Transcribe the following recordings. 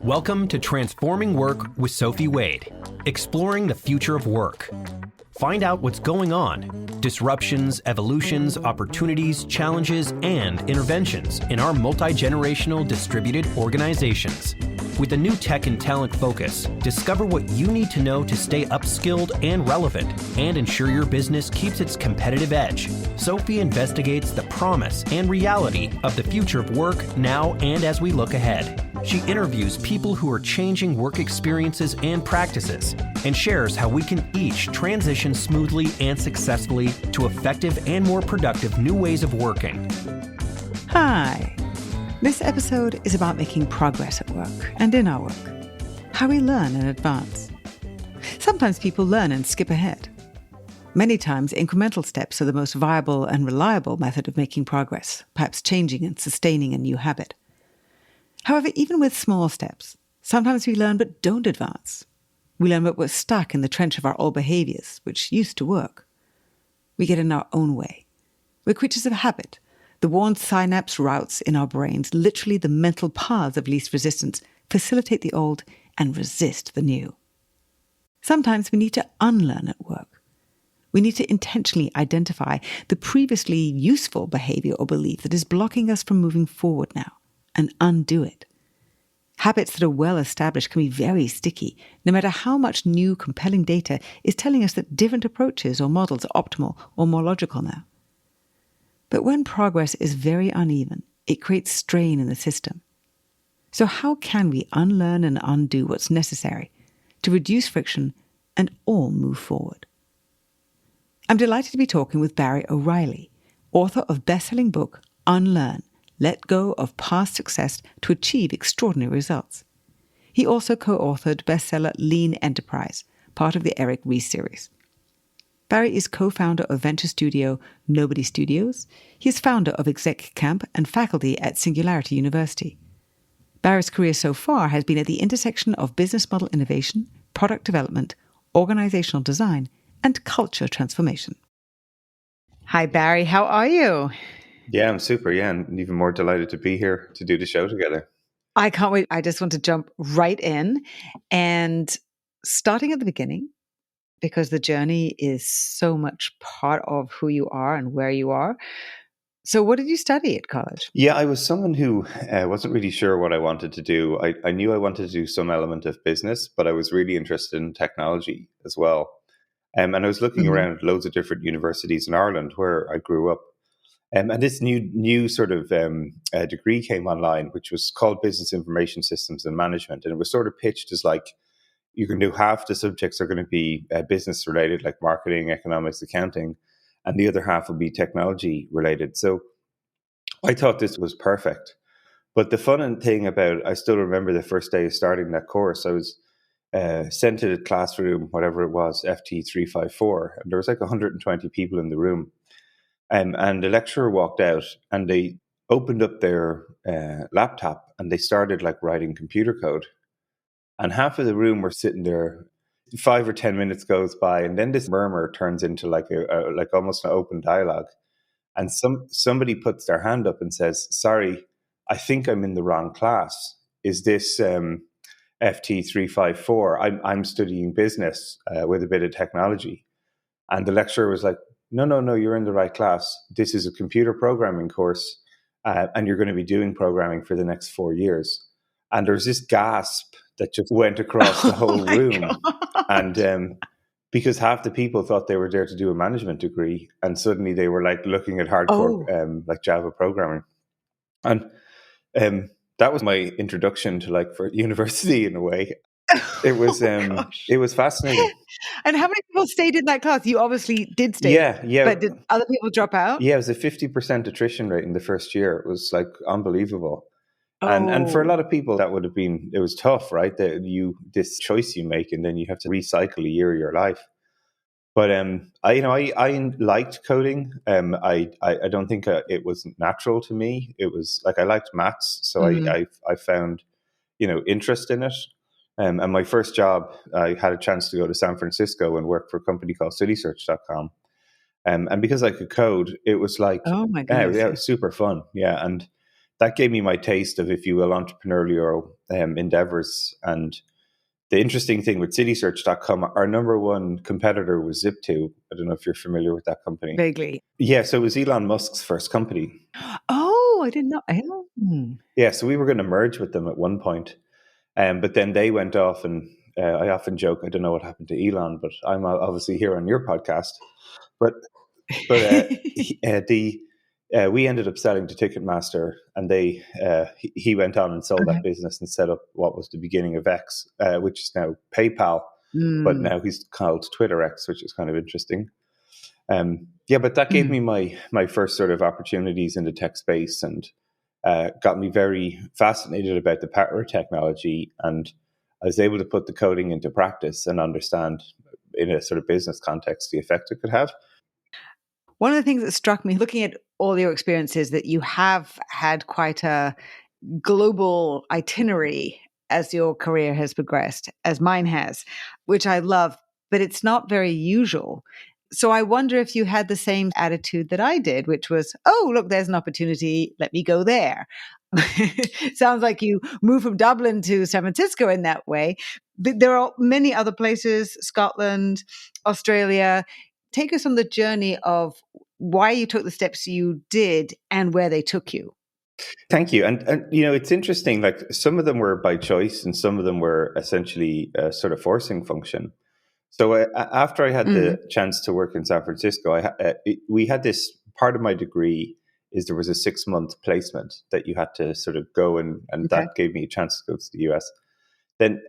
Welcome to Transforming Work with Sophie Wade, exploring the future of work. Find out what's going on, disruptions, evolutions, opportunities, challenges, and interventions in our multi-generational distributed organizations. With a new tech and talent focus, discover what you need to know to stay upskilled and relevant and ensure your business keeps its competitive edge. Sophie investigates the promise and reality of the future of work now and as we look ahead. She interviews people who are changing work experiences and practices and shares how we can each transition smoothly and successfully to effective and more productive new ways of working. Hi. This episode is about making progress at work and in our work, how we learn and advance. Sometimes people learn and skip ahead. Many times, incremental steps are the most viable and reliable method of making progress, perhaps changing and sustaining a new habit. However, even with small steps, sometimes we learn but don't advance. We learn but we're stuck in the trench of our old behaviors, which used to work. We get in our own way. We're creatures of habit. The worn synapse routes in our brains, literally the mental paths of least resistance, facilitate the old and resist the new. Sometimes we need to unlearn at work. We need to intentionally identify the previously useful behavior or belief that is blocking us from moving forward now and undo it. Habits that are well established can be very sticky, no matter how much new, compelling data is telling us that different approaches or models are optimal or more logical now. But when progress is very uneven, it creates strain in the system. So how can we unlearn and undo what's necessary to reduce friction and all move forward? I'm delighted to be talking with Barry O'Reilly, author of best-selling book Unlearn, Let Go of Past Success to Achieve Extraordinary Results. He also co-authored bestseller Lean Enterprise, part of the Eric Ries series. Barry is co-founder of venture studio Nobody Studios. He is founder of Exec Camp and faculty at Singularity University. Barry's career so far has been at the intersection of business model innovation, product development, organizational design, and culture transformation. Hi, Barry. How are you? Yeah, I'm super. Yeah, and even more delighted to be here to do the show together. I can't wait. I just want to jump right in and starting at the beginning, because the journey is so much part of who you are and where you are. So what did you study at college? Yeah, I was someone who wasn't really sure what I wanted to do. I knew I wanted to do some element of business, but I was really interested in technology as well. And I was looking around loads of different universities in Ireland where I grew up. And this new sort of degree came online, which was called Business Information Systems and Management. And it was sort of pitched as like, you can do half the subjects are going to be business related, like marketing, economics, accounting, and the other half will be technology related. So I thought this was perfect. But the fun thing about, I still remember the first day of starting that course, I was sent to the classroom, whatever it was, FT354, and there was like 120 people in the room. And the lecturer walked out and they opened up their laptop and they started like writing computer code. And half of the room were sitting there. 5 or 10 minutes goes by, and then this murmur turns into like like almost an open dialogue. And somebody puts their hand up and says, "Sorry, I think I'm in the wrong class. Is this FT354? I'm studying business with a bit of technology." And the lecturer was like, "No, you're in the right class. This is a computer programming course, and you're going to be doing programming for the next 4 years." And there's this gasp that just went across the whole room. And because half the people thought they were there to do a management degree, and suddenly they were like looking at hardcore like Java programming. And that was my introduction to like for university in a way. It was it was fascinating. And how many people stayed in that class? You obviously did stay. Yeah. But did other people drop out? Yeah, it was a 50% attrition rate in the first year. It was like unbelievable. And for a lot of people, that would have been, it was tough, right? This choice you make, and then you have to recycle a year of your life. But I liked coding. I don't think it was natural to me. It was like I liked maths, so I found interest in it. And my first job, I had a chance to go to San Francisco and work for a company called citysearch.com. And because I could code, it was like, oh my goodness, it was super fun. Yeah, and that gave me my taste of, if you will, entrepreneurial endeavors. And the interesting thing with citysearch.com, our number one competitor was Zip2. I don't know if you're familiar with that company. Vaguely. Yeah, so it was Elon Musk's first company. Oh, I didn't know. Yeah, so we were going to merge with them at one point. But then they went off, and I often joke, I don't know what happened to Elon, but I'm obviously here on your podcast. But we ended up selling to Ticketmaster, and he went on and sold that business and set up what was the beginning of X, which is now PayPal, but now he's called Twitter X, which is kind of interesting. But that gave me my first sort of opportunities in the tech space, and got me very fascinated about the power of technology. And I was able to put the coding into practice and understand in a sort of business context the effect it could have. One of the things that struck me looking at all your experiences, that you have had quite a global itinerary as your career has progressed, as mine has, which I love, but it's not very usual. So I wonder if you had the same attitude that I did, which was, oh, look, there's an opportunity. Let me go there. Sounds like you moved from Dublin to San Francisco in that way. There are many other places, Scotland, Australia. Take us on the journey of why you took the steps you did and where they took you. Thank you. And it's interesting, like some of them were by choice and some of them were essentially a sort of forcing function. So after I had the chance to work in San Francisco, we had this part of my degree is there was a 6-month placement that you had to sort of go and that gave me a chance to go to the US. Then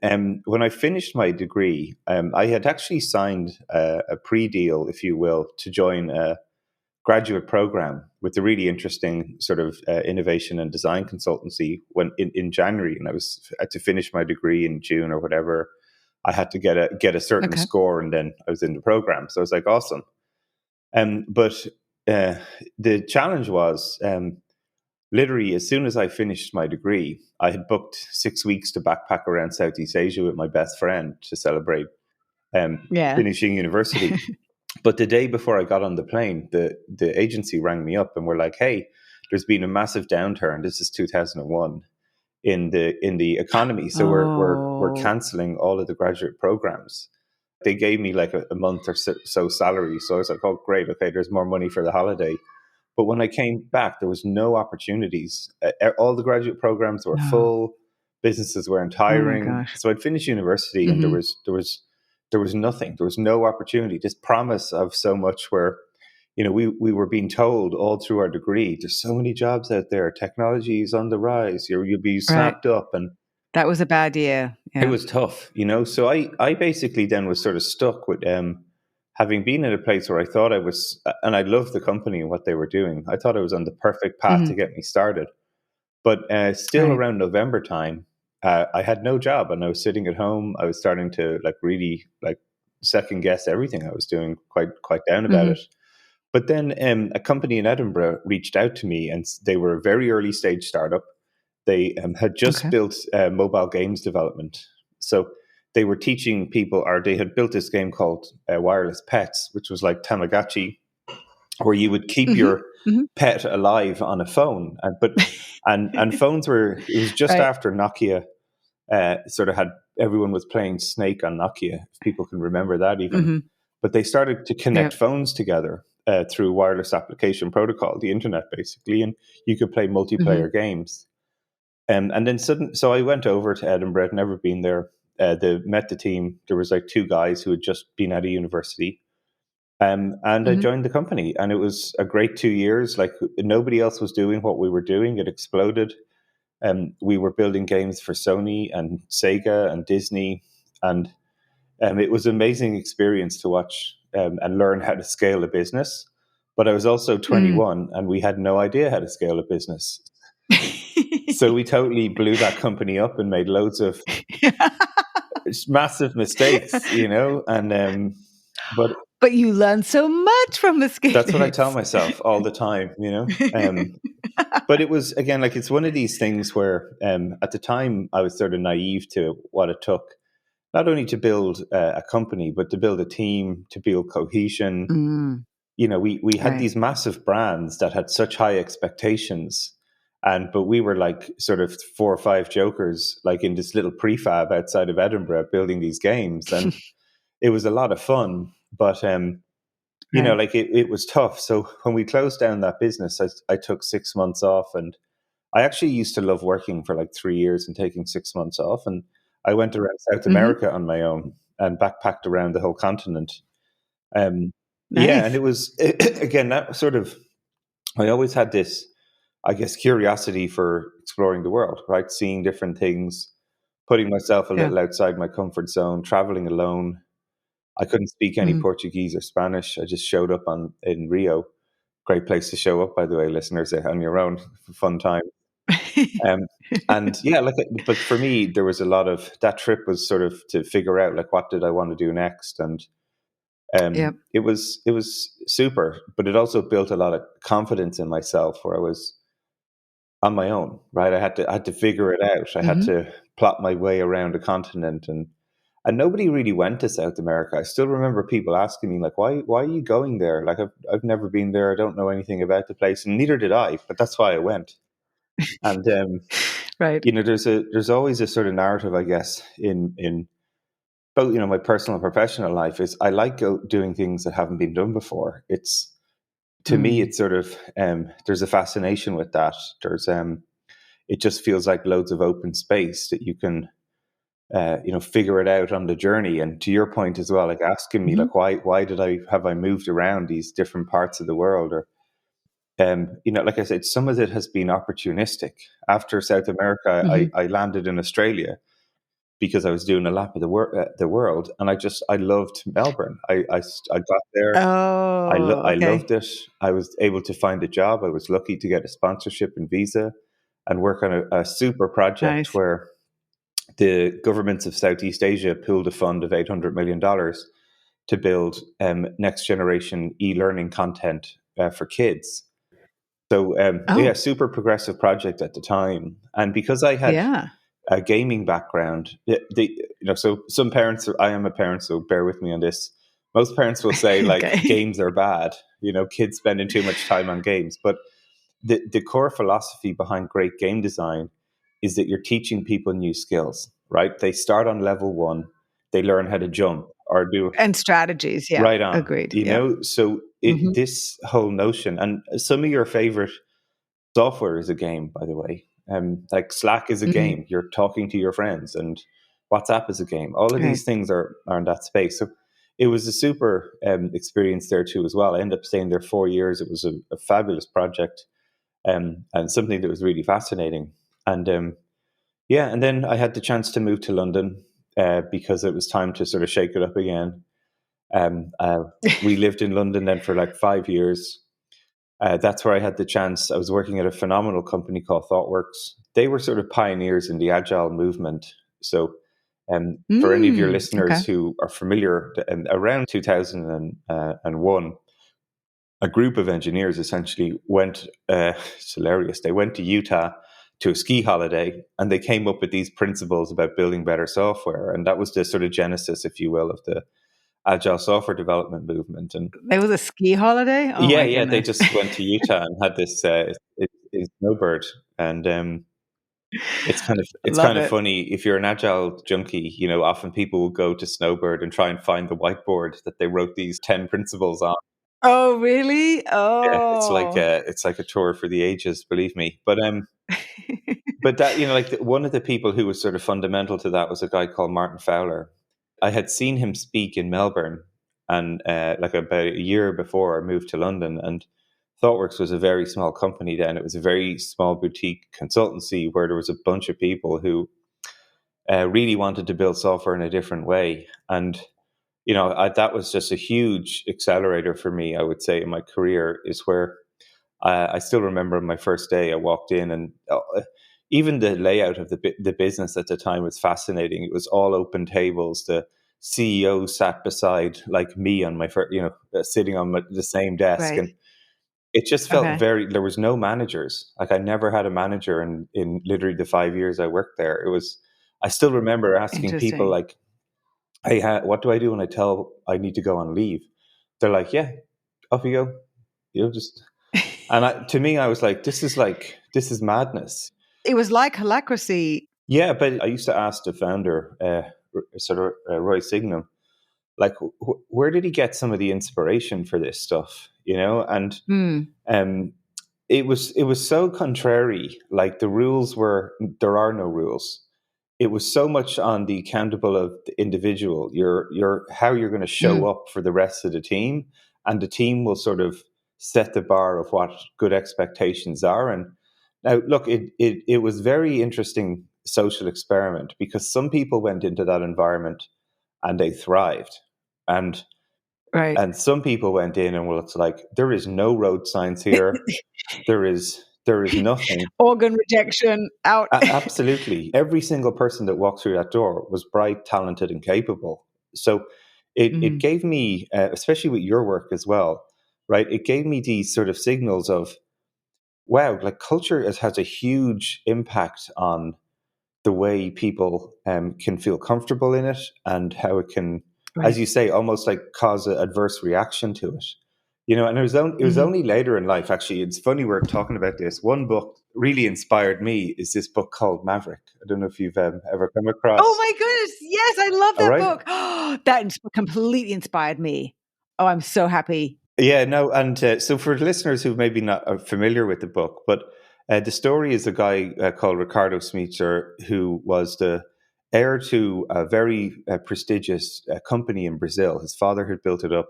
when I finished my degree, I had actually signed a pre-deal, if you will, to join a graduate program with a really interesting sort of innovation and design consultancy in January. And I had to finish my degree in June or whatever. I had to get a certain score, and then I was in the program. So I was like, awesome. But the challenge was literally as soon as I finished my degree, I had booked 6 weeks to backpack around Southeast Asia with my best friend to celebrate finishing university. But the day before I got on the plane, the agency rang me up and were like, hey, there's been a massive downturn. This is 2001. In the economy, so we're canceling all of the graduate programs. They gave me like a month or so salary, so I was like, oh great, okay, there's more money for the holiday. But when I came back, there was no opportunities. All the graduate programs were full, businesses weren't hiring. So I'd finished university, and there was nothing. There was no opportunity. This promise of so much where we were being told all through our degree, there's so many jobs out there, technology is on the rise, you'll be snapped up. And that was a bad year. It was tough, So I basically then was sort of stuck with having been in a place where I thought I was, and I loved the company and what they were doing. I thought I was on the perfect path to get me started. But still around November time, I had no job, and I was sitting at home. I was starting to really second guess everything I was doing, quite down about it. But then a company in Edinburgh reached out to me, and they were a very early stage startup. They had just built mobile games development. So they were teaching people, or they had built this game called Wireless Pets, which was like Tamagotchi, where you would keep your pet alive on a phone. And phones it was just after Nokia sort of everyone was playing Snake on Nokia, if people can remember that even. But they started to connect phones together through wireless application protocol, the internet basically, and you could play multiplayer games. And then so I went over to Edinburgh. I'd never been there. Met the team. There was like 2 guys who had just been out of university. And I joined the company, and it was a great 2 years. Like nobody else was doing what we were doing. It exploded. We were building games for Sony and Sega and Disney, and it was an amazing experience to watch and learn how to scale a business. But I was also 21, and we had no idea how to scale a business. So we totally blew that company up and made loads of massive mistakes, and but you learn so much from mistakes. That's what I tell myself all the time, But it was, again, like it's one of these things where at the time I was sort of naive to what it took, not only to build a company, but to build a team, to build cohesion. We had these massive brands that had such high expectations. But we were like sort of 4 or 5 jokers, like in this little prefab outside of Edinburgh, building these games, and it was a lot of fun. But Right. like it was tough. So when we closed down that business, I took 6 months off, and I actually used to love working for like 3 years and taking 6 months off, and I went around South Hmm. America on my own and backpacked around the whole continent. Yeah, and Nice. it was again that sort of I always had this, I guess, curiosity for exploring the world, right? Seeing different things, putting myself a Yeah. little outside my comfort zone, traveling alone. I couldn't speak any Mm. Portuguese or Spanish. I just showed up in Rio. Great place to show up, by the way, listeners, on your own, fun time. Um, and yeah, but for me, there was a lot of that trip was sort of to figure out like what did I want to do next, and Yep. it was super, but it also built a lot of confidence in myself, where I was on my own, right? I had to figure it out. I had Hmm. to plot my way around a continent, and nobody really went to South America. I still remember people asking me like, why are you going there? Like I've never been there. I don't know anything about the place, and neither did I. But that's why I went. And Right. there's always a sort of narrative, I guess, in both my personal and professional life is I like doing things that haven't been done before. It's to me, Mm. it's sort of there's a fascination with that. There's it just feels like loads of open space that you can figure it out on the journey. And to your point as well, like asking me Hmm. like why did I have I moved around these different parts of the world, or like I said, some of it has been opportunistic. After South America, Hmm. I landed in Australia because I was doing a lap of the world, and I loved Melbourne. I got there. Oh, I okay. loved it. I was able to find a job. I was lucky to get a sponsorship and visa and work on a super project Nice. where the governments of Southeast Asia pooled a fund of $800 million to build next generation e-learning content for kids. So yeah, Oh, super progressive project at the time. And because I had yeah. a gaming background, so some parents, I am a parent, so bear with me on this. Most parents will say like Okay. games are bad, kids spending too much time on games. But the core philosophy behind great game design is that you're teaching people new skills, right? They start on level one, they learn how to jump or do And strategies. Yeah. right on, Agreed. Yeah. So Hmm. this whole notion, and some of your favorite software is a game, by the way. Like Slack is a Hmm. game. You're talking to your friends, and WhatsApp is a game. All of Right. these things are in that space. So it was a super experience there too, as well. I ended up staying there 4 years. It was a fabulous project, and something that was really fascinating. And yeah, and then I had the chance to move to London because it was time to sort of shake it up again. Um, uh, we lived in London then for like 5 years. That's where I had the chance. I was working at a phenomenal company called ThoughtWorks. They were sort of pioneers in the agile movement. So, for any of your Okay. listeners who are familiar, around 2001, a group of engineers essentially went, it's hilarious, they went to Utah to a ski holiday, and they came up with these principles about building better software. And that was the sort of genesis, if you will, of the agile software development movement. And There was a ski holiday. Oh yeah, my yeah, they goodness. just went to Utah and had this snowbird, and it's Love kind of it. funny if you're an agile junkie. Often people will go to Snowbird and try and find the whiteboard that they wrote these 10 principles on. Oh, really? Yeah, Oh. it's like a tour for the ages, believe me. But that like one of the people who was sort of fundamental to that was a guy called Martin Fowler. I had seen him speak in Melbourne, and like about a year before I moved to London, and ThoughtWorks was a very small company then. It was a very small boutique consultancy where there was a bunch of people who really wanted to build software in a different way. And that was just a huge accelerator for me, I would say, in my career. Is where I still remember my first day. I walked in, and even the layout of the business at the time was fascinating. It was all open tables. The CEO sat beside like me on my first, sitting on the same desk, Right. and it just felt Okay. very. There was no managers. Like I never had a manager in literally the 5 years I worked there. It was. I still remember asking people Interesting. like, "Hey, what do I do when I need to go on leave?" They're like, "Yeah, off you go. Just." And to me, I was like, this is madness. It was like holacracy. Yeah, but I used to ask the founder, Roy Signum, like, where did he get some of the inspiration for this stuff? And it was so contrary. Like the rules there are no rules. It was so much on the accountable of the individual. Your how you're going to show up for the rest of the team, and the team will sort of set the bar of what good expectations are. And now, look, it was very interesting social experiment because some people went into that environment and they thrived, and Right. and some people went in and it's like there is no road signs here. There is nothing. Organ rejection out. Absolutely. Every single person that walked through that door was bright, talented, and capable. So it gave me, especially with your work as well, right? It gave me these sort of signals of, wow, like culture has a huge impact on the way people can feel comfortable in it and how it can, as you say, almost like cause an adverse reaction to it. And it was only later in life, actually. It's funny we're talking about this. One book really inspired me is this book called Maverick. I don't know if you've ever come across. Oh my goodness. Yes, I love that book. That completely inspired me. Oh, I'm so happy. Yeah, no. And so for listeners who maybe not are familiar with the book, but the story is a guy called Ricardo Semler, who was the heir to a very prestigious company in Brazil. His father had built it up.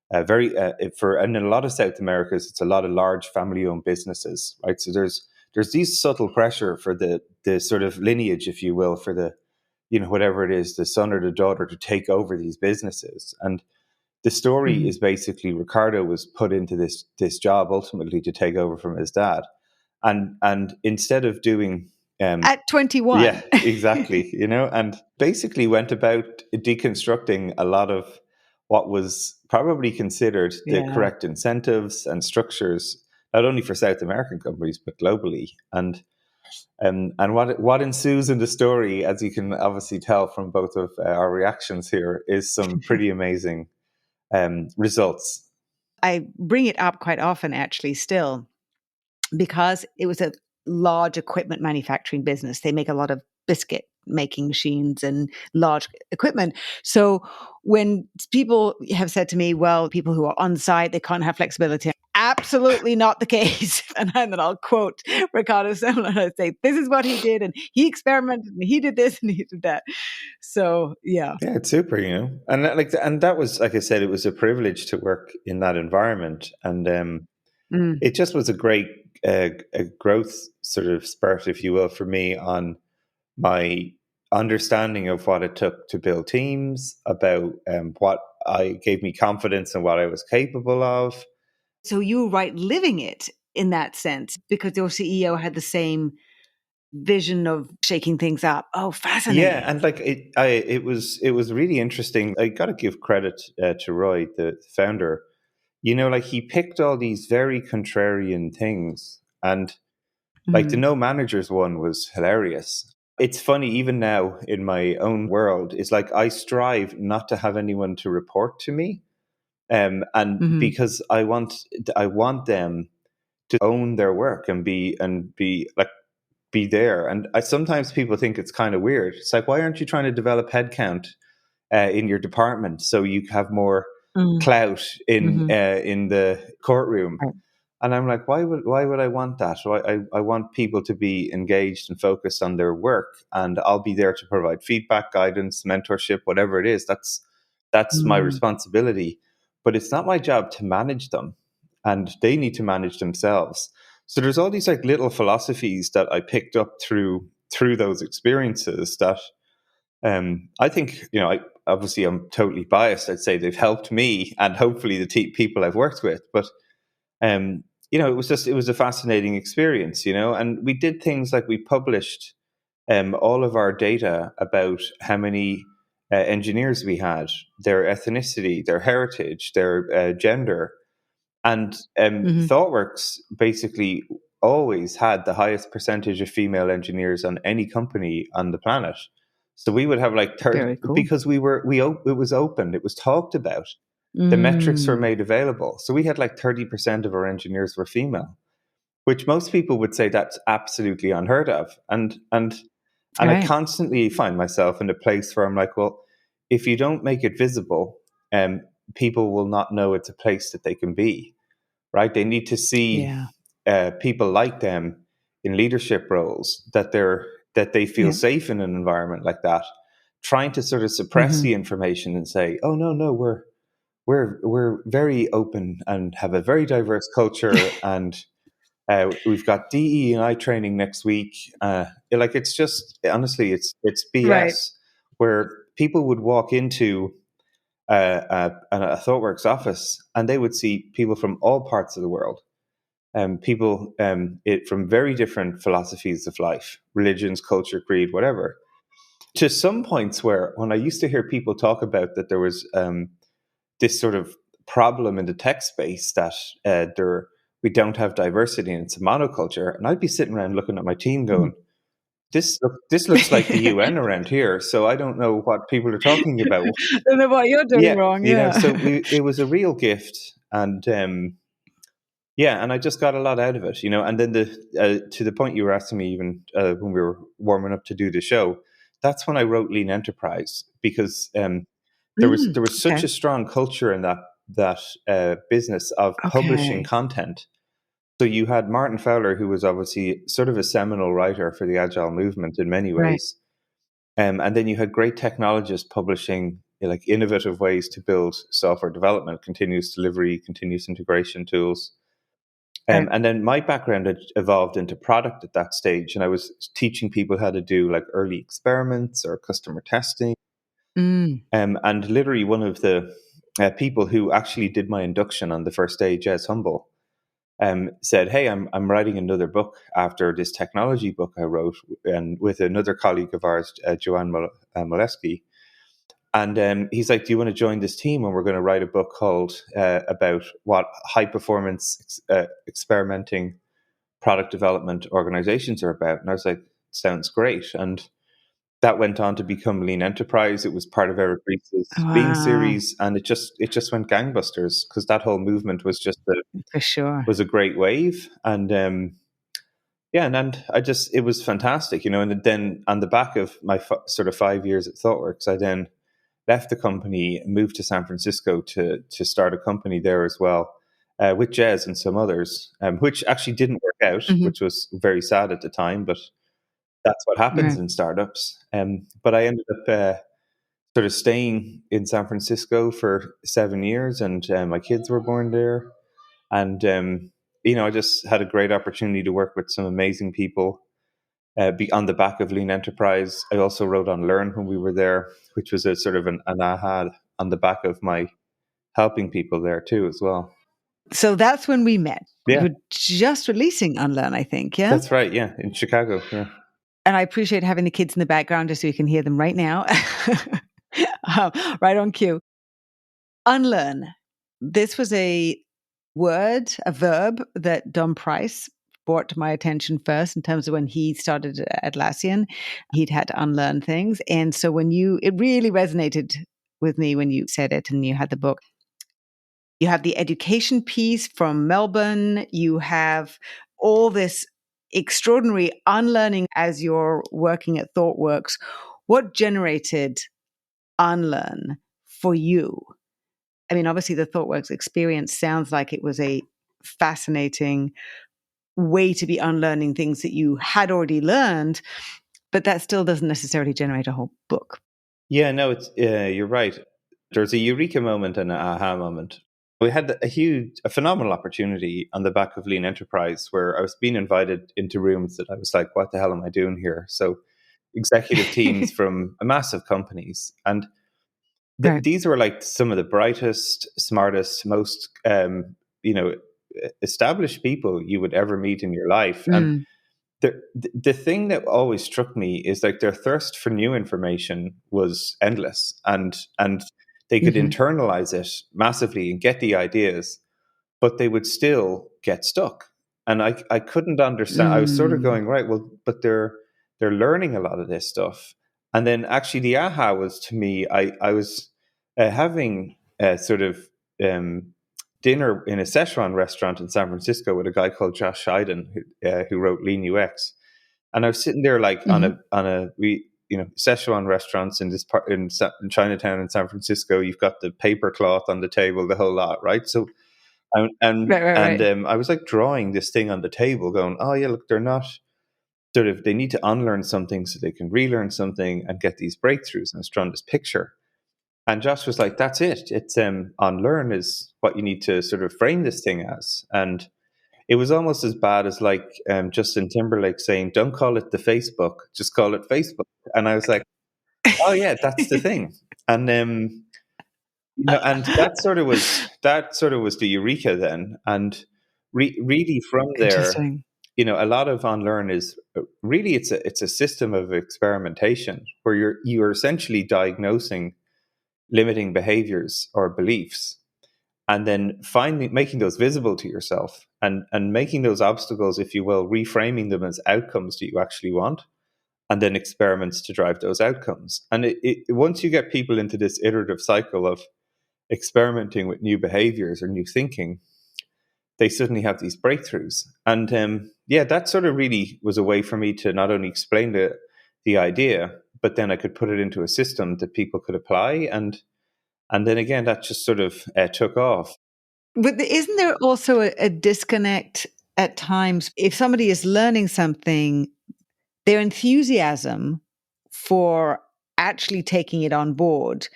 And in a lot of South Americas, it's a lot of large family-owned businesses, right? So there's these subtle pressure for the sort of lineage, if you will, for the, whatever it is, the son or the daughter to take over these businesses. And the story is basically Ricardo was put into this job ultimately to take over from his dad, and instead of doing at 21, yeah, exactly, and basically went about deconstructing a lot of what was probably considered the correct incentives and structures, not only for South American companies, but globally. And what ensues in the story, as you can obviously tell from both of our reactions here, is some pretty amazing results. I bring it up quite often, actually, still, because it was a large equipment manufacturing business. They make a lot of biscuit making machines and large equipment. So when people have said to me, well, people who are on site, they can't have flexibility. Absolutely not the case. And then I'll quote Ricardo Semler and I say, this is what he did. And he experimented and he did this and he did that. So, yeah. Yeah, it's super, And that was, like I said, it was a privilege to work in that environment. And it just was a great a growth sort of spurt, if you will, for me on my understanding of what it took to build teams, about what gave me confidence in what I was capable of. So you were right living it in that sense, because your CEO had the same vision of shaking things up. Oh, fascinating. Yeah, and it was really interesting. I got to give credit to Roy, the founder. He picked all these very contrarian things, and the no managers one was hilarious. It's funny, even now in my own world, it's like I strive not to have anyone to report to me. Because I want them to own their work and be there. And sometimes people think it's kind of weird. It's like, why aren't you trying to develop headcount in your department so you have more clout in the courtroom? Right. And I'm like, why would I want that? So I want people to be engaged and focused on their work, and I'll be there to provide feedback, guidance, mentorship, whatever it is. That's my responsibility. But it's not my job to manage them, and they need to manage themselves. So there's all these little philosophies that I picked up through those experiences that I think, obviously I'm totally biased. I'd say they've helped me and hopefully the people I've worked with. But, it was a fascinating experience, and we did things like we published all of our data about how many engineers we had, their ethnicity, their heritage, their gender. And ThoughtWorks basically always had the highest percentage of female engineers on any company on the planet. So we would have 30, cool. Because it was open, it was talked about. The metrics were made available. So we had 30% of our engineers were female. which most people would say that's absolutely unheard of. And I Right. constantly find myself in a place where I'm like, well, if you don't make it visible, people will not know it's a place that they can be, right? They need to see Yeah. people like them in leadership roles, that they feel Yeah. safe in an environment like that. Trying to sort of suppress the information and say, "Oh no, we're very open and have a very diverse culture, and we've got DE&I training next week." Like, it's just, honestly, it's Right. BS. Where people would walk into a ThoughtWorks office and they would see people from all parts of the world, people from very different philosophies of life, religions, culture, creed, whatever. To some points where, when I used to hear people talk about that there was this sort of problem in the tech space, that we don't have diversity and it's a monoculture, and I'd be sitting around looking at my team going, this looks like the UN around here, so I don't know what people are talking about. I don't know what you're doing Yeah, wrong. Yeah. so it was a real gift, and yeah, and I just got a lot out of it, And then to the point you were asking me, even when we were warming up to do the show, that's when I wrote Lean Enterprise, because there was such Okay. a strong culture in that business of publishing Okay. content. So you had Martin Fowler, who was obviously sort of a seminal writer for the agile movement in many Right. ways, and then you had great technologists publishing like innovative ways to build software development, continuous delivery, continuous integration tools. Right. And then my background had evolved into product at that stage, and I was teaching people how to do like early experiments or customer testing. And literally, one of the people who actually did my induction on the first day, Jez Humble, said, "Hey, I'm writing another book after this technology book I wrote, and with another colleague of ours, Joanne Molesky." And he's like, "Do you want to join this team? And we're going to write a book called about what high performance experimenting product development organizations are about." And I was like, "Sounds great." And that went on to become Lean Enterprise. It was part of Eric Ries's Lean Wow. series, and it just went gangbusters, because that whole movement was just For sure. a great wave. And yeah, and then it was fantastic, And then on the back of my sort of 5 years at ThoughtWorks, I then left the company and moved to San Francisco to start a company there as well, with Jez and some others, which actually didn't work out, which was very sad at the time, but that's what happens Right. in startups. But I ended up sort of staying in San Francisco for 7 years, and my kids were born there. And, I just had a great opportunity to work with some amazing people. On the back of Lean Enterprise, I also wrote Unlearn when we were there, which was a sort of an aha on the back of my helping people there too, as well. So that's when we met. You Yeah, were just releasing Unlearn, I think, yeah? that's right. Yeah, in Chicago. Yeah. And I appreciate having the kids in the background just so you can hear them right now. Right on cue. Unlearn. This was a verb that Don Price brought to my attention first in terms of when he started at Atlassian. He'd had to unlearn things. And so it really resonated with me when you said it and you had the book. You have the education piece from Melbourne. You have all this extraordinary unlearning as you're working at ThoughtWorks. What generated Unlearn for you? I mean, obviously, the ThoughtWorks experience sounds like it was a fascinating way to be unlearning things that you had already learned, but that still doesn't necessarily generate a whole book. Yeah, no, it's you're right. There's a eureka moment and an aha moment. We had a phenomenal opportunity on the back of Lean Enterprise, where I was being invited into rooms that I was like, "What the hell am I doing here?" So, executive teams from massive companies, and Right. these were like some of the brightest, smartest, most established people you would ever meet in your life. And the thing that always struck me is like their thirst for new information was endless, and they could internalize it massively and get the ideas, but they would still get stuck. And I couldn't understand. I was sort of going, right, well, but they're learning a lot of this stuff. And then actually the aha was, to me, I was having sort of dinner in a Sichuan restaurant in San Francisco with a guy called Josh Scheiden, who wrote Lean UX. And I was sitting there like on a Sichuan restaurants in this part in Chinatown in San Francisco. You've got the paper cloth on the table, the whole lot, right? So, I was like drawing this thing on the table, going, "Oh yeah, look, they're not sort of. They need to unlearn something so they can relearn something and get these breakthroughs." And I was drawing this picture, and Josh was like, "That's it. It's unlearn is what you need to sort of frame this thing as." And it was almost as bad as like Justin Timberlake saying, "Don't call it the Facebook, just call it Facebook." And I was like, "Oh yeah, that's the thing." And and that sort of was the Eureka then. And really from there, a lot of Unlearn is really it's a system of experimentation where you're essentially diagnosing limiting behaviors or beliefs, and then making those visible to yourself and making those obstacles, if you will, reframing them as outcomes that you actually want, and then experiments to drive those outcomes. And once you get people into this iterative cycle of experimenting with new behaviors or new thinking, they suddenly have these breakthroughs. And that sort of really was a way for me to not only explain the idea, but then I could put it into a system that people could apply. And then again, that just sort of took off. But isn't there also a disconnect at times? If somebody is learning something, their enthusiasm for actually taking it on board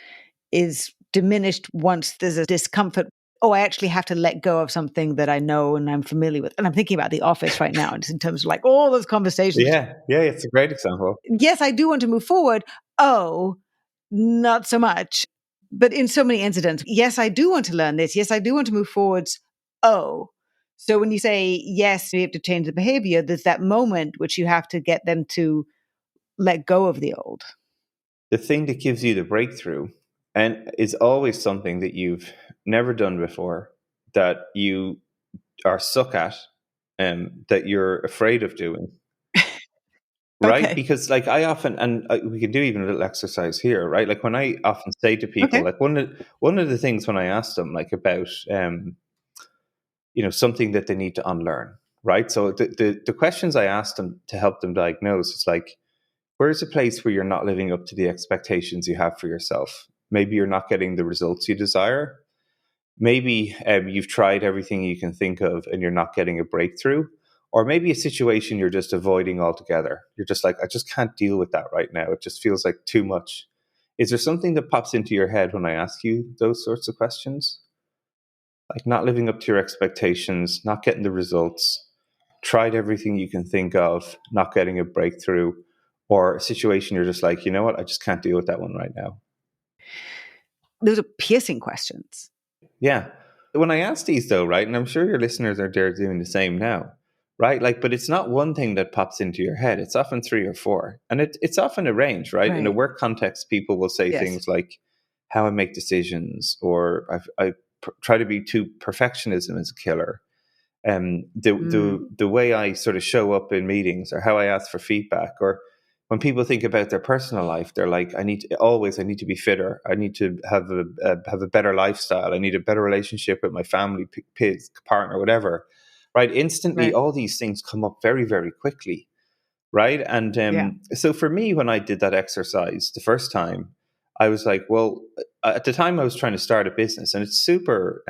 is diminished once there's a discomfort. Oh, I actually have to let go of something that I know and I'm familiar with. And I'm thinking about The Office right now, just in terms of like all those conversations. Yeah, it's a great example. Yes, I do want to move forward. Oh, not so much. But in so many incidents, yes, I do want to learn this. Yes, I do want to move forwards. Oh, so when you say, yes, you have to change the behavior, there's that moment which you have to get them to let go of the old. The thing that gives you the breakthrough and is always something that you've never done before, that you are stuck at, that you're afraid of doing. Right? Okay. Because like I often, and we can do even a little exercise here, right? Like when I often say to people, like one of the things when I ask them like about, something that they need to unlearn, right? So the questions I ask them to help them diagnose is like, where's a place where you're not living up to the expectations you have for yourself? Maybe you're not getting the results you desire. Maybe you've tried everything you can think of and you're not getting a breakthrough. Or maybe a situation you're just avoiding altogether. You're just like, I just can't deal with that right now. It just feels like too much. Is there something that pops into your head when I ask you those sorts of questions? Like not living up to your expectations, not getting the results, tried everything you can think of, not getting a breakthrough, or a situation you're just like, you know what, I just can't deal with that one right now. Those are piercing questions. Yeah. When I ask these though, right, and I'm sure your listeners are there doing the same now, right? Like, but it's not one thing that pops into your head. It's often 3 or 4. And it's often a range, right? In a work context, people will say things like how I make decisions, or I try to be too perfectionism is a killer. The way I sort of show up in meetings, or how I ask for feedback, or when people think about their personal life, they're like, I need to be fitter. I need to have a better lifestyle. I need a better relationship with my family, kids, partner, whatever. Right. Instantly, all these things come up very, very quickly. Right. And so for me, when I did that exercise the first time, I was like, well, at the time I was trying to start a business, and it's super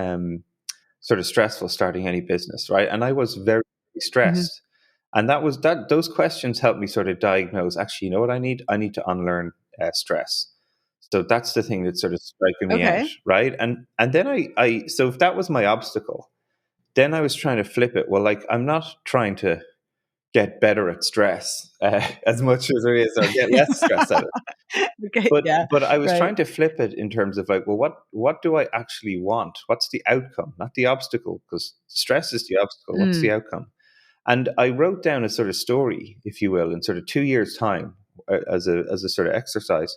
sort of stressful starting any business. Right. And I was very stressed. And those questions helped me sort of diagnose, actually, you know what I need? I need to unlearn stress. So that's the thing that's sort of striking me out. Right. And then so if that was my obstacle, then I was trying to flip it. Well, like, I'm not trying to get better at stress as much as it is, or get less stress at it. But I was trying to flip it in terms of like, well, what do I actually want? What's the outcome, not the obstacle? Because stress is the obstacle. What's the outcome? And I wrote down a sort of story, if you will, in sort of 2 years' time as a sort of exercise.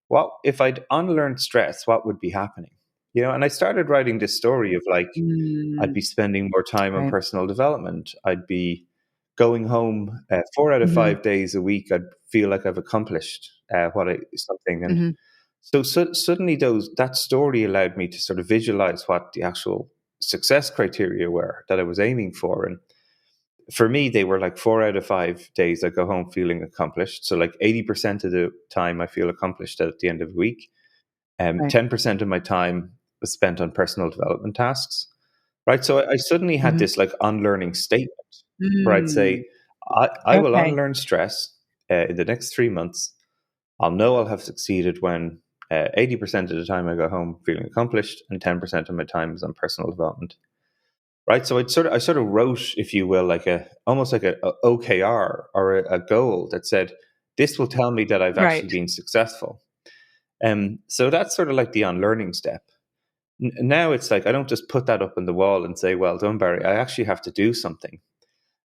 What if I'd unlearned stress? What would be happening? And I started writing this story of like, I'd be spending more time on personal development. I'd be going home 4 out of 5 days a week. I'd feel like I've accomplished something. And so suddenly that story allowed me to sort of visualize what the actual success criteria were that I was aiming for. And for me, they were like 4 out of 5 days I go home feeling accomplished. So like 80% of the time I feel accomplished at the end of the week. 10% of my time was spent on personal development tasks. Right. So I suddenly had this like unlearning statement where I'd say, I will unlearn stress in the next 3 months. I'll know I'll have succeeded when 80% of the time I go home feeling accomplished and 10% of my time is on personal development. Right. So I sort of wrote, if you will, like almost like a OKR or a goal that said, this will tell me that I've actually been successful. So that's sort of like the unlearning step. Now it's like I don't just put that up on the wall and say, well done, Barry. I actually have to do something.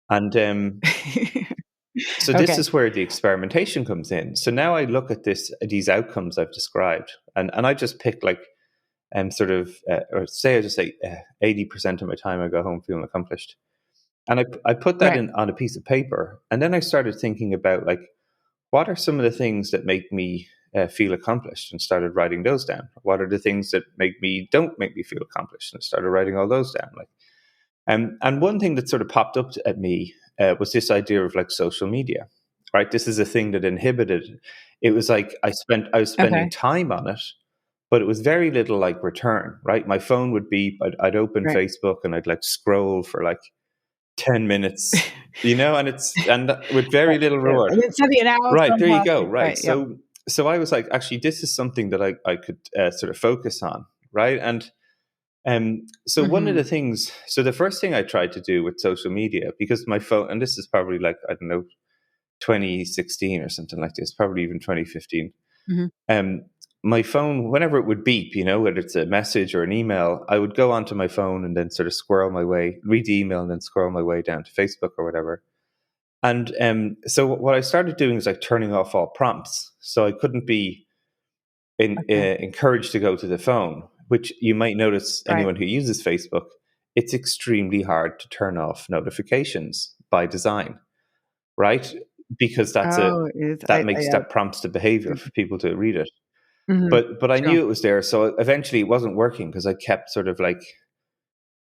And so this is where the experimentation comes in. So now I look at these outcomes I've described, and I just pick like or say I just say 80% of my time I go home feeling accomplished. And I put that in on a piece of paper. And then I started thinking about like, what are some of the things that make me feel accomplished, and started writing those down. What are the things that don't make me feel accomplished, and started writing all those down. Like, and one thing that sort of popped up at me was this idea of like social media, right? This is a thing that inhibited. It was like I was spending time on it, but it was very little like return, right? My phone would beep, I'd open Facebook and I'd like scroll for like 10 minutes, and with very little reward. And it's an hour. Right, there you go. Right. So I was like, actually, this is something that I could sort of focus on, right? And so one of the things, so the first thing I tried to do with social media, because my phone, and this is probably like, I don't know, 2016 or something like this, probably even 2015. My phone, whenever it would beep, whether it's a message or an email, I would go onto my phone and then sort of squirrel my way, read the email and then squirrel my way down to Facebook or whatever. And so what I started doing is like turning off all prompts. So I couldn't be encouraged to go to the phone, which you might notice anyone who uses Facebook, it's extremely hard to turn off notifications by design, right? Because that prompts the behavior for people to read it. But I knew it was there. So eventually it wasn't working because I kept sort of like,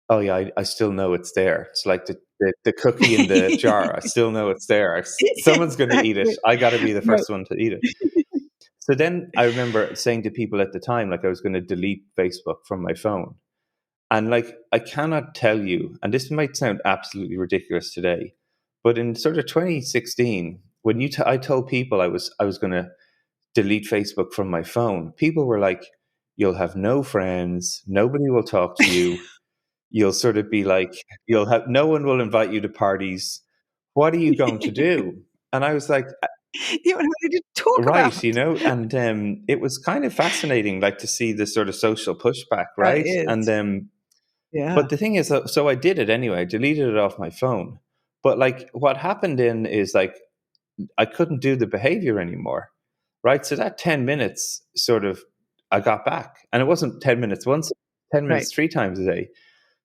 oh yeah, I still know it's there. It's like the cookie in the jar. I still know it's there. Someone's going to eat it. I got to be the first one to eat it. So then I remember saying to people at the time, like I was going to delete Facebook from my phone. And like, I cannot tell you, and this might sound absolutely ridiculous today, but in sort of 2016, when I told people I was going to delete Facebook from my phone, people were like, you'll have no friends. Nobody will talk to you. You'll sort of be like, no one will invite you to parties. What are you going to do? And I was like, you don't have anything to talk about. And it was kind of fascinating, like to see this sort of social pushback, right? And but the thing is, so I did it anyway. I deleted it off my phone. But like, what happened is like, I couldn't do the behavior anymore, right? So that 10 minutes sort of, I got back, and it wasn't 10 minutes once, 10 minutes 3 times a day.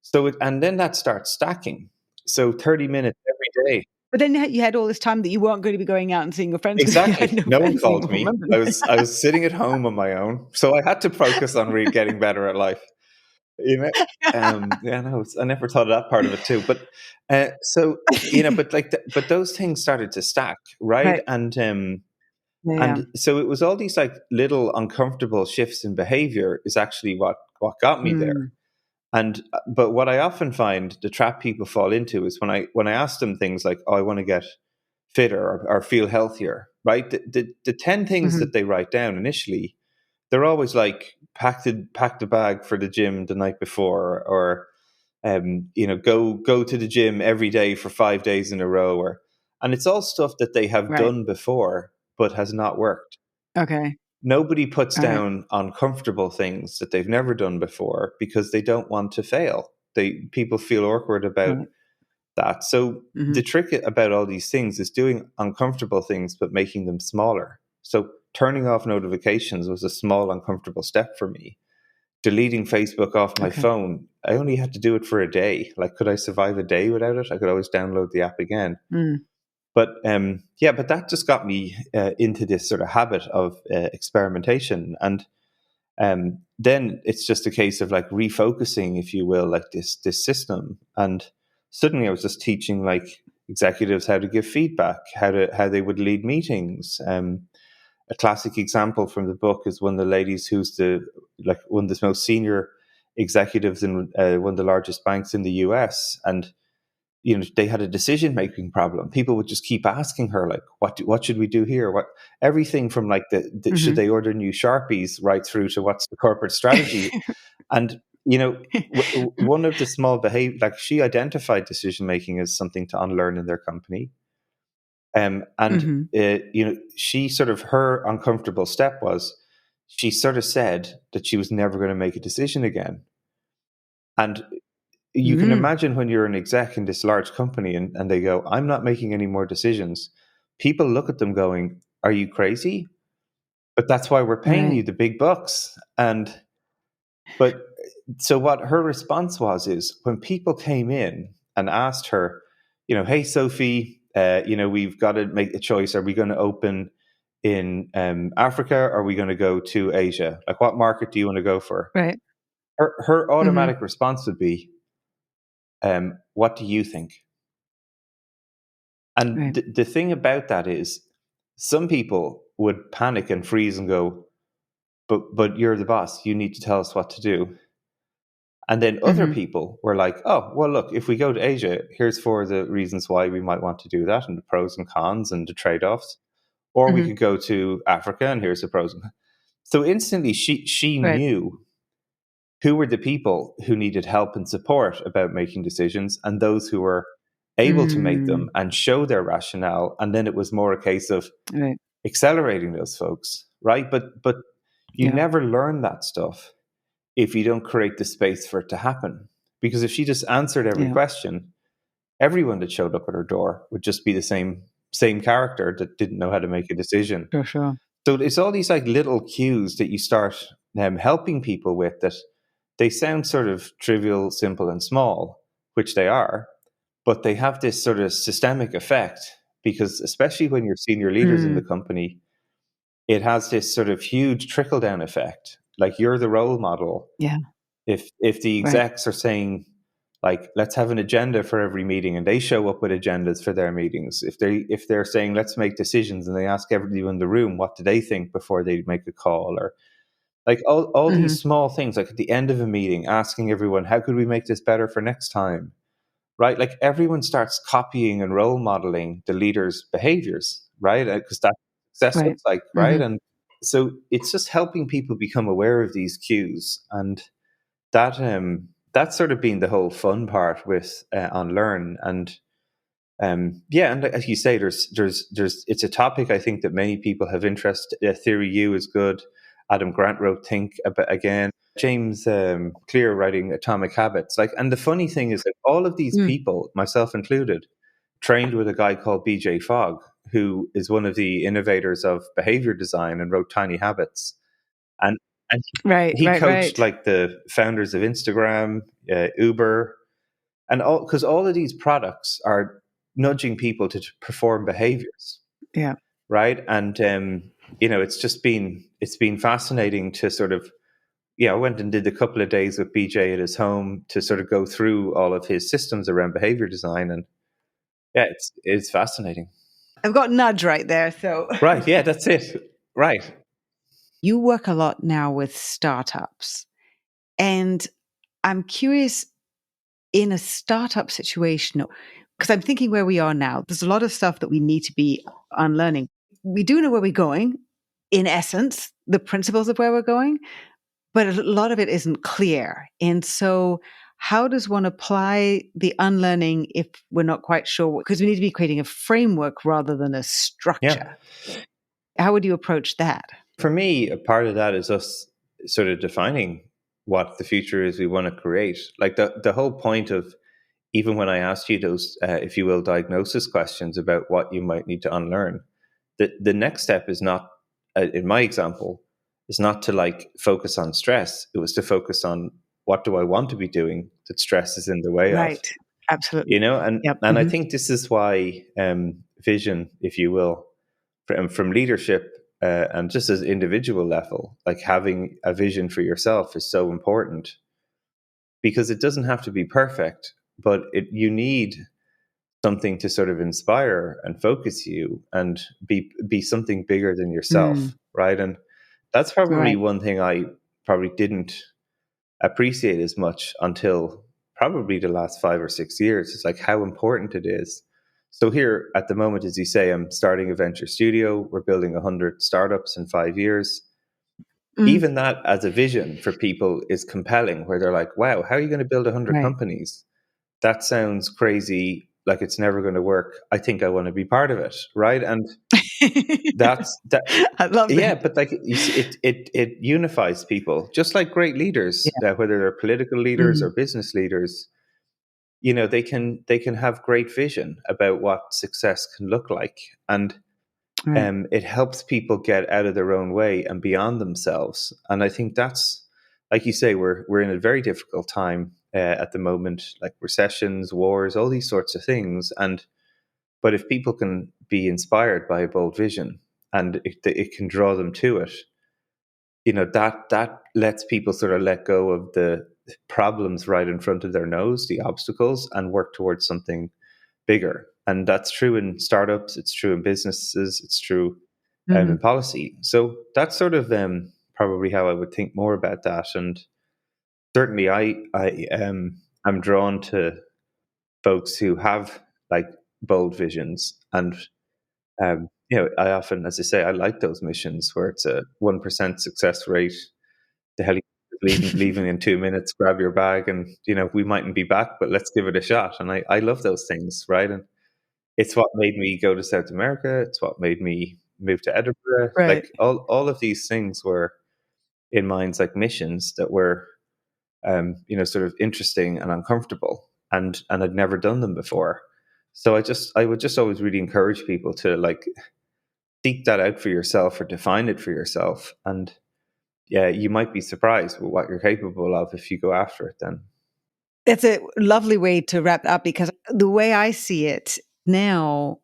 So and then that starts stacking. So 30 minutes every day. But then you had all this time that you weren't going to be going out and seeing your friends. Exactly. No one called me. I was sitting at home on my own. So I had to focus on really getting better at life. I never thought of that part of it too. But but those things started to stack, right? And so it was all these like little uncomfortable shifts in behavior is actually what got me there. And but what I often find the trap people fall into is when I ask them things like, oh, I want to get fitter or feel healthier, right? The 10 things that they write down initially, they're always like pack the bag for the gym the night before, or go to the gym every day for 5 days in a row, and it's all stuff that they have done before but has not worked. Okay. Nobody puts down uncomfortable things that they've never done before because they don't want to fail. People feel awkward about that. So the trick about all these things is doing uncomfortable things but making them smaller. So turning off notifications was a small uncomfortable step for me. Deleting Facebook off my phone, I only had to do it for a day. Like, could I survive a day without it? I could always download the app again. But but that just got me into this sort of habit of experimentation. And then it's just a case of like refocusing, if you will, like this system. And suddenly I was just teaching like executives how to give feedback, how they would lead meetings. A classic example from the book is one of the ladies who's one of the most senior executives in one of the largest banks in the US, and they had a decision-making problem. People would just keep asking her, like, what should we do here? Everything from like the should they order new Sharpies right through to what's the corporate strategy? And, one of the small behavior, like she identified decision-making as something to unlearn in their company. She sort of, her uncomfortable step was she sort of said that she was never going to make a decision again. And you can imagine when you're an exec in this large company and they go, I'm not making any more decisions. People look at them going, are you crazy? But that's why we're paying you the big bucks. So what her response is when people came in and asked her, hey, Sophie, we've got to make the choice. Are we going to open in Africa? Or are we going to go to Asia? Like, what market do you want to go for? Right. Her automatic response would be, what do you think? And the thing about that is some people would panic and freeze and go, but you're the boss. You need to tell us what to do. And then other people were like, oh, well, look, if we go to Asia, here's 4 of the reasons why we might want to do that and the pros and cons and the trade-offs. Or we could go to Africa and here's the pros and cons. So instantly she knew who were the people who needed help and support about making decisions and those who were able to make them and show their rationale. And then it was more a case of accelerating those folks, right? But you never learn that stuff if you don't create the space for it to happen. Because if she just answered every question, everyone that showed up at her door would just be the same character that didn't know how to make a decision. For sure. So it's all these like little cues that you start helping people with that they sound sort of trivial, simple, and small, which they are, but they have this sort of systemic effect because especially when you're senior leaders in the company, it has this sort of huge trickle-down effect. Like you're the role model. Yeah. If the execs are saying, like, let's have an agenda for every meeting, and they show up with agendas for their meetings. If they're saying, let's make decisions, and they ask everyone in the room what do they think before they make a call, or like all these small things, like at the end of a meeting, asking everyone, how could we make this better for next time? Right? Like everyone starts copying and role modeling the leader's behaviors, right? Because that's what success looks like, right? And so it's just helping people become aware of these cues, and that's sort of been the whole fun part with Unlearn. And and as you say, there's it's a topic I think that many people have interest. Theory U is good. Adam Grant wrote Think again. James Clear writing Atomic Habits. Like, and the funny thing is that all of these people, myself included, trained with a guy called BJ Fogg, who is one of the innovators of behavior design and wrote Tiny Habits. And he coached like the founders of Instagram, Uber, and because all of these products are nudging people to perform behaviors. Yeah. Right. And it's been fascinating to sort of, I went and did a couple of days with BJ at his home to sort of go through all of his systems around behavior design, and it's fascinating. I've got nudge right there. So right, that's it. Right. You work a lot now with startups, and I'm curious, in a startup situation, because I'm thinking where we are now, there's a lot of stuff that we need to be unlearning. We do know where we're going, in essence, the principles of where we're going, but a lot of it isn't clear. And so how does one apply the unlearning if we're not quite sure? Because we need to be creating a framework rather than a structure. Yeah. How would you approach that? For me, a part of that is us sort of defining what the future is we want to create. Like the whole point of, even when I asked you those, if you will, diagnosis questions about what you might need to unlearn, the next step is not, in my example, is not to like focus on stress. It was to focus on what do I want to be doing that stress is in the way of. Right. Absolutely. And and I think this is why vision, if you will, from leadership and just as individual level, like having a vision for yourself is so important, because it doesn't have to be perfect, but you need something to sort of inspire and focus you and be something bigger than yourself, right? And that's probably one thing I probably didn't appreciate as much until probably the last 5 or 6 years. It's like how important it is. So here at the moment, as you say, I'm starting a venture studio. We're building 100 startups in 5 years. Even that as a vision for people is compelling, where they're like, wow, how are you going to build 100 companies? That sounds crazy, like it's never going to work. I think I want to be part of it, right? And that's that. I love that. Yeah, but like it unifies people, just like great leaders, whether they're political leaders or business leaders. You know, they can have great vision about what success can look like, and it helps people get out of their own way and beyond themselves. And I think that's, like you say, we're in a very difficult time at the moment, like recessions, wars, all these sorts of things. But if people can be inspired by a bold vision and it can draw them to it, you know, that lets people sort of let go of the problems right in front of their nose, the obstacles, and work towards something bigger. And that's true in startups, it's true in businesses, it's true in policy. So that's sort of probably how I would think more about that. And certainly I'm drawn to folks who have like bold visions. And you know, I often, as I say, I like those missions where it's a 1% success rate. The helicopter leaving in 2 minutes, grab your bag, and you know, we mightn't be back, but let's give it a shot. And I love those things, right? And it's what made me go to South America. It's what made me move to Edinburgh. Like all of these things were in minds like missions that were, you know, sort of interesting and uncomfortable, and I'd never done them before. So I would just always really encourage people to like seek that out for yourself or define it for yourself. And yeah, you might be surprised with what you're capable of if you go after it then. It's a lovely way to wrap up, because the way I see it now,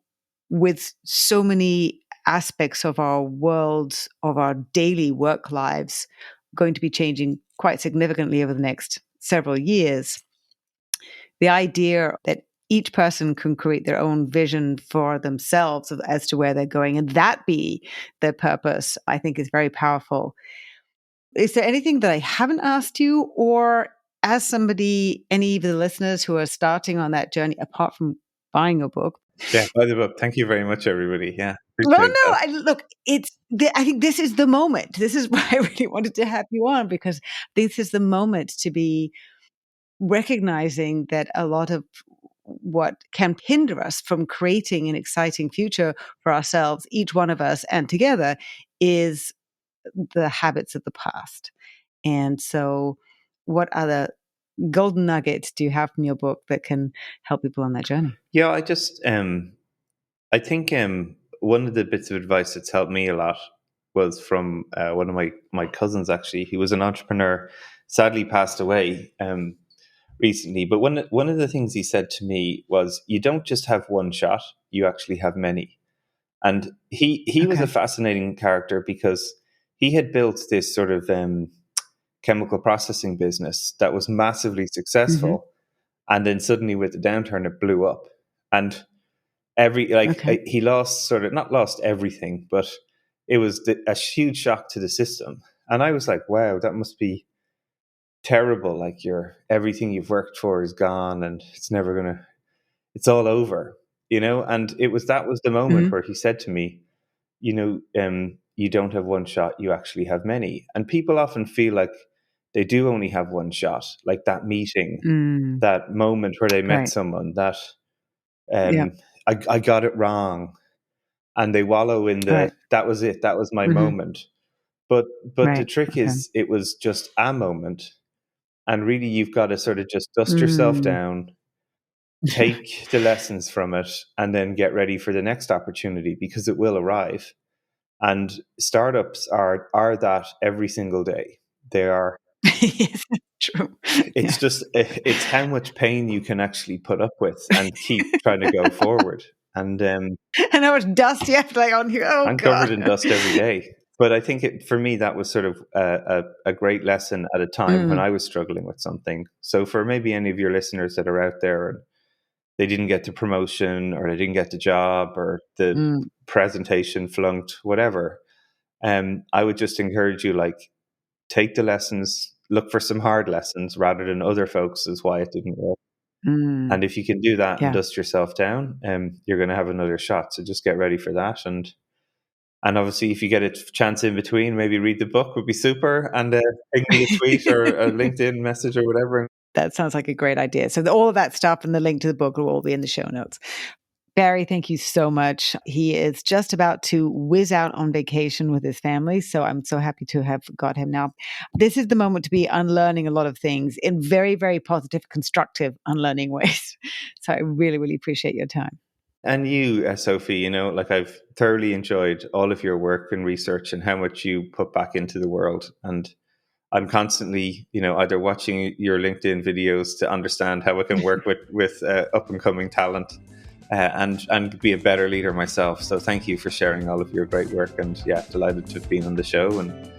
with so many aspects of our world, of our daily work lives, going to be changing quite significantly over the next several years, the idea that each person can create their own vision for themselves as to where they're going, and that be their purpose, I think is very powerful. Is there anything that I haven't asked you, or as somebody, any of the listeners who are starting on that journey, apart from buying a book? Yeah, buy the book. Thank you very much, everybody. Yeah. Look, I think this is the moment. This is why I really wanted to have you on, because this is the moment to be recognizing that a lot of what can hinder us from creating an exciting future for ourselves, each one of us, and together, is the habits of the past. And so, what other golden nuggets do you have from your book that can help people on that journey? Yeah, I just, I think one of the bits of advice that's helped me a lot was from one of my cousins, actually. He was an entrepreneur, sadly passed away recently. But one of the things he said to me was, you don't just have one shot, you actually have many. And he was a fascinating character, because he had built this sort of chemical processing business that was massively successful. And then suddenly with the downturn, it blew up. And he lost not lost everything, but it was a huge shock to the system. And I was like, wow, that must be terrible. Like everything you've worked for is gone, and it's all over, you know? And that was the moment where he said to me, you know, you don't have one shot, you actually have many. And people often feel like they do only have one shot, like that meeting, that moment where they met someone that, I got it wrong, and they wallow in that was it, that was my moment. But the trick is, it was just a moment. And really, you've got to sort of just dust yourself down, take the lessons from it, and then get ready for the next opportunity, because it will arrive. And startups are that every single day. They are. Yes, true. It's just, it's how much pain you can actually put up with and keep trying to go forward. And And how much dust you have like on here. Oh, I'm God. covered in dust every day. But I think for me, that was sort of a great lesson at a time when I was struggling with something. So for maybe any of your listeners that are out there and they didn't get the promotion or they didn't get the job or the presentation flunked, whatever, I would just encourage you, like, take the lessons, look for some hard lessons rather than other folks is why it didn't work. And if you can do that and dust yourself down, you're going to have another shot. So just get ready for that. And obviously, if you get a chance in between, maybe read the book would be super. And ping me a tweet or a LinkedIn message or whatever. That sounds like a great idea. So all of that stuff and the link to the book will all be in the show notes. Barry, thank you so much. He is just about to whiz out on vacation with his family, so I'm so happy to have got him now. This is the moment to be unlearning a lot of things in very, very positive, constructive unlearning ways. So I really, really appreciate your time. And you, Sophie, like, I've thoroughly enjoyed all of your work and research and how much you put back into the world. And I'm constantly, either watching your LinkedIn videos to understand how I can work with up and coming talent. And be a better leader myself. So thank you for sharing all of your great work, and delighted to have been on the show, and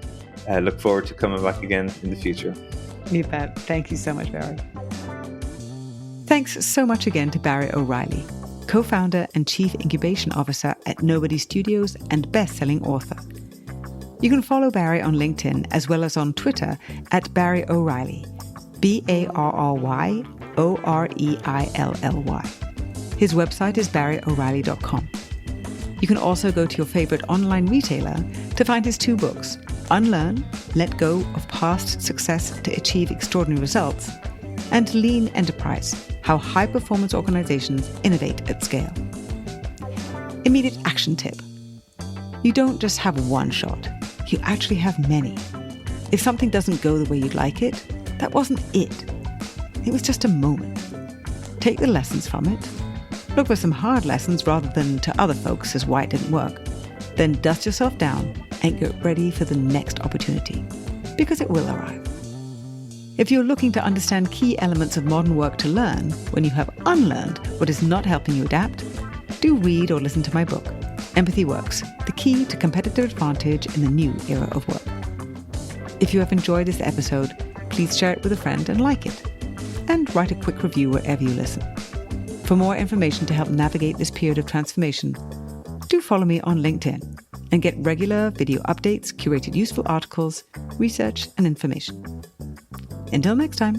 look forward to coming back again in the future. You bet. Thank you so much, Barry. Thanks so much again to Barry O'Reilly, co-founder and chief incubation officer at Nobody Studios and best-selling author. You can follow Barry on LinkedIn as well as on Twitter at Barry O'Reilly, BarryOreilly. His website is barryoreilly.com. You can also go to your favorite online retailer to find his 2 books, Unlearn, Let Go of Past Success to Achieve Extraordinary Results, and Lean Enterprise, How High-Performance Organizations Innovate at Scale. Immediate action tip. You don't just have one shot. You actually have many. If something doesn't go the way you'd like it, that wasn't it. It was just a moment. Take the lessons from it. Look for some hard lessons rather than to other folks as why it didn't work. Then dust yourself down and get ready for the next opportunity, because it will arrive. If you're looking to understand key elements of modern work to learn when you have unlearned what is not helping you adapt, do read or listen to my book, Empathy Works, the key to competitive advantage in the new era of work. If you have enjoyed this episode, please share it with a friend and like it. And write a quick review wherever you listen. For more information to help navigate this period of transformation, do follow me on LinkedIn and get regular video updates, curated useful articles, research, and information. Until next time.